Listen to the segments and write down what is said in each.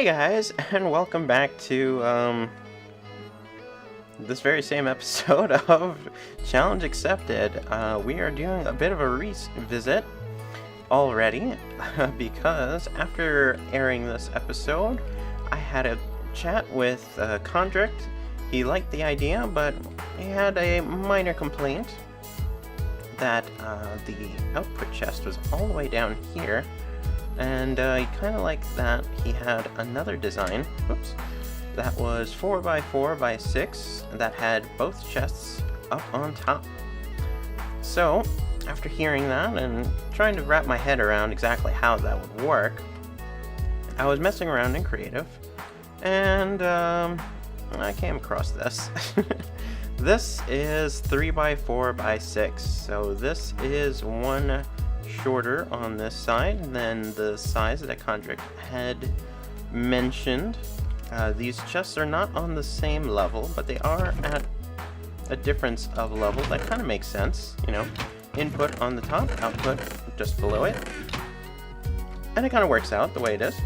Hey guys, and welcome back to this very same episode of Challenge Accepted. We are doing a bit of a revisit already because after airing this episode, I had a chat with Kondrik. He liked the idea, but he had a minor complaint that the output chest was all the way down here. And he kind of liked that he had another design, that was 4x4x6 that had both chests up on top. So, after hearing that and trying to wrap my head around exactly how that would work, I was messing around in creative, and I came across this. This is 3x4x6, so this is one shorter on this side than the size that Kondrik had mentioned. These chests are not on the same level, but they are at a difference of level. That kind of makes sense, you know. Input on the top, output just below it. And it kind of works out the way it is.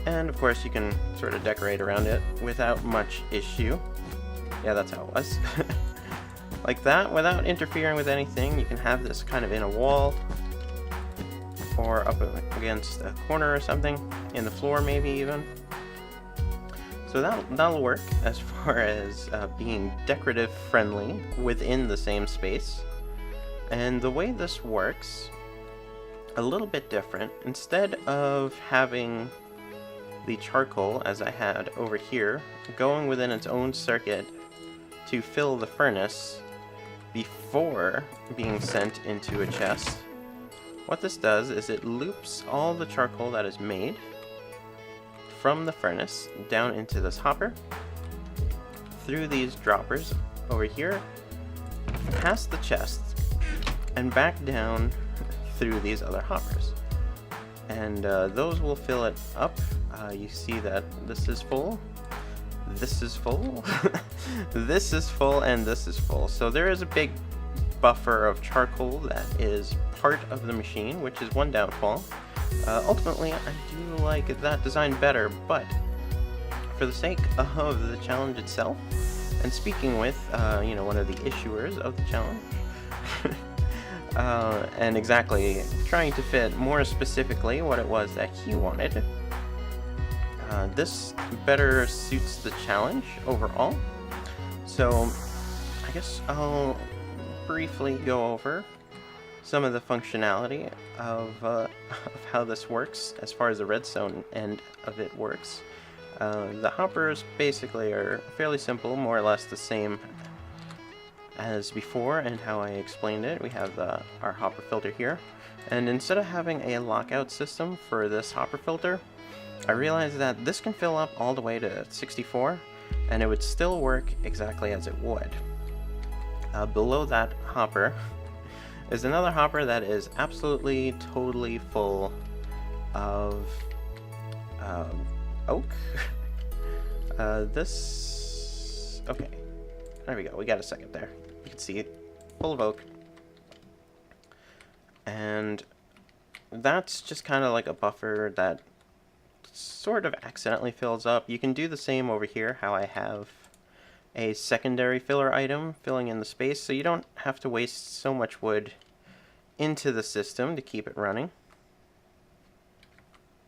And of course you can sort of decorate around it without much issue. Yeah, that's how it was. Like that, without interfering with anything. You can have this kind of in a wall, or up against a corner or something, in the floor maybe even. So that'll work as far as being decorative friendly within the same space. And the way this works, a little bit different. Instead of having the charcoal, as I had over here, going within its own circuit to fill the furnace before being sent into a chest, what this does is it loops all the charcoal that is made from the furnace down into this hopper, through these droppers over here, past the chest, and back down through these other hoppers. And those will fill it up. You see that this is full, this is full, this is full, and this is full. So there is a big buffer of charcoal that is part of the machine, which is one downfall. Ultimately, I do like that design better, but for the sake of the challenge itself, and speaking with one of the issuers of the challenge, and exactly trying to fit more specifically what it was that he wanted, this better suits the challenge overall. So I guess I'll briefly go over some of the functionality of how this works as far as the redstone end of it works. The hoppers basically are fairly simple, more or less the same as before and how I explained it. We have our hopper filter here, and instead of having a lockout system for this hopper filter, I realized that this can fill up all the way to 64 and it would still work exactly as it would. Below that hopper is another hopper that is absolutely totally full of oak. Okay, there we go, we got a second there. You can see it, full of oak. And that's just kind of like a buffer that sort of accidentally fills up. You can do the same over here, how I have a secondary filler item filling in the space, so you don't have to waste so much wood into the system to keep it running.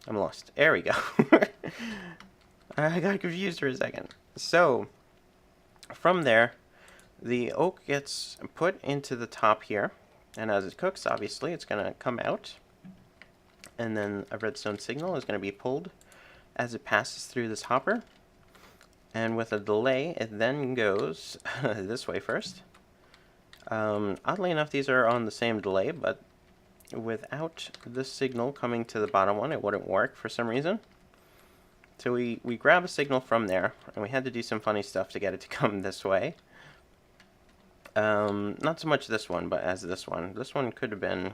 I'm lost. There we go. I got confused for a second. So, from there, the oak gets put into the top here, and as it cooks, obviously, it's going to come out, and then a redstone signal is going to be pulled as it passes through this hopper. And with a delay, it then goes this way first. Oddly enough, these are on the same delay, but without this signal coming to the bottom one, it wouldn't work for some reason. So we grab a signal from there, and we had to do some funny stuff to get it to come this way. Not so much this one, but as this one. This one could have been...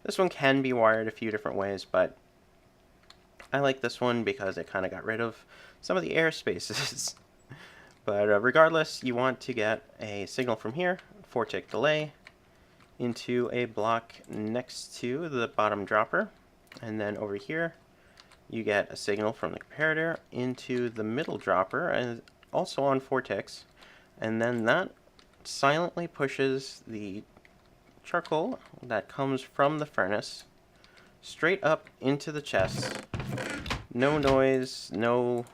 This one can be wired a few different ways, but I like this one because it kind of got rid of some of the air spaces. But regardless, you want to get a signal from here, 4-tick delay, into a block next to the bottom dropper, and then over here you get a signal from the comparator into the middle dropper, and also on 4 ticks, and then that silently pushes the charcoal that comes from the furnace straight up into the chest. No noise, no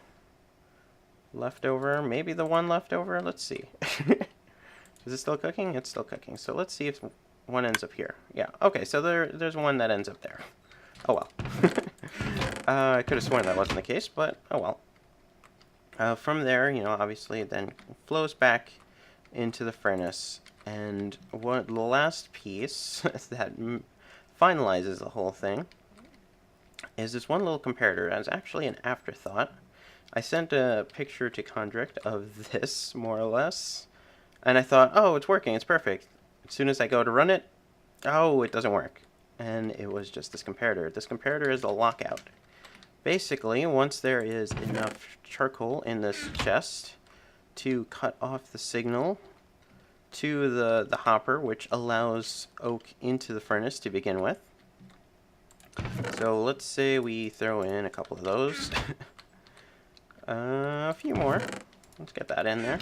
leftover. Maybe the one leftover? Let's see. Is it still cooking? It's still cooking. So let's see if one ends up here. Yeah, okay, so there's one that ends up there. Oh well. I could have sworn that wasn't the case, but oh well. From there, you know, obviously it then flows back into the furnace. And the last piece that finalizes the whole thing is this one little comparator. As actually an afterthought. I sent a picture to Kondrik of this, more or less, and I thought, oh, it's working, it's perfect. As soon as I go to run it, oh, it doesn't work. And it was just this comparator. This comparator is a lockout. Basically, once there is enough charcoal in this chest to cut off the signal to the hopper, which allows oak into the furnace to begin with. So let's say we throw in a couple of those. A few more. Let's get that in there.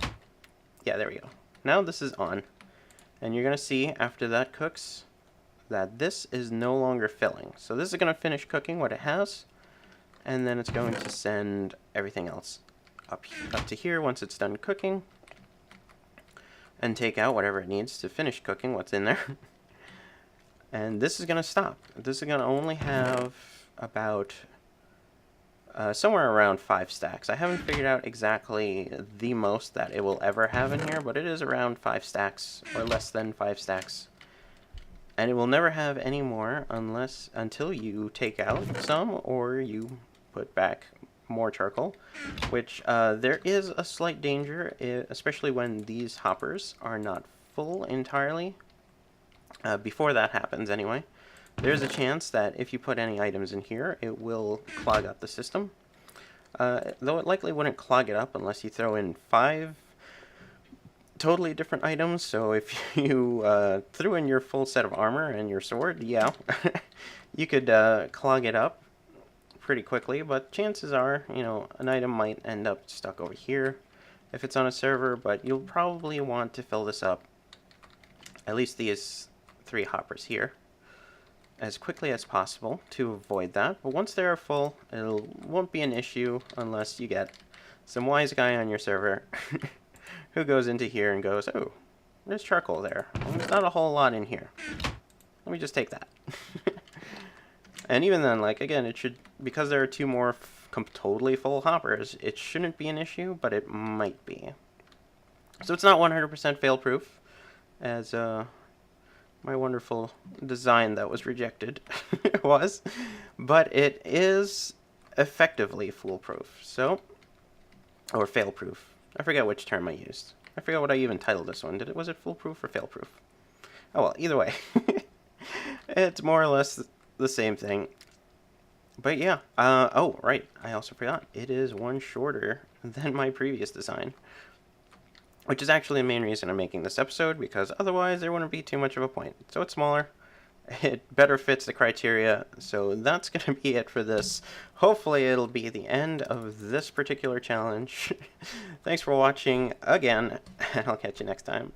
Yeah, there we go. Now this is on. And you're going to see after that cooks that this is no longer filling. So this is going to finish cooking what it has. And then it's going to send everything else up to here once it's done cooking. And take out whatever it needs to finish cooking what's in there. And this is going to stop. This is going to only have about somewhere around 5 stacks. I haven't figured out exactly the most that it will ever have in here, but it is around 5 stacks, or less than 5 stacks. And it will never have any more until you take out some, or you put back more charcoal, which there is a slight danger, especially when these hoppers are not full entirely. Before that happens anyway. There's a chance that if you put any items in here, it will clog up the system. Though it likely wouldn't clog it up unless you throw in 5 totally different items. So if you threw in your full set of armor and your sword, yeah, you could clog it up pretty quickly. But chances are, you know, an item might end up stuck over here if it's on a server. But you'll probably want to fill this up, at least these 3 hoppers here, as quickly as possible to avoid that. But once they are full, it won't be an issue unless you get some wise guy on your server who goes into here and goes, oh, there's charcoal there. Well, there's not a whole lot in here. Let me just take that. And even then, like, again, it should, because there are 2 more totally full hoppers, it shouldn't be an issue, but it might be. So it's not 100% fail-proof, as my wonderful design that was rejected was, but it is effectively foolproof, so, or fail-proof. I forget which term I used. I forget what I even titled this one. Was it foolproof or fail-proof? Oh well, either way. It's more or less the same thing. But yeah, oh, right, I also forgot. It is 1 shorter than my previous design. Which is actually the main reason I'm making this episode, because otherwise there wouldn't be too much of a point. So it's smaller, it better fits the criteria, so that's going to be it for this. Hopefully it'll be the end of this particular challenge. Thanks for watching again, and I'll catch you next time.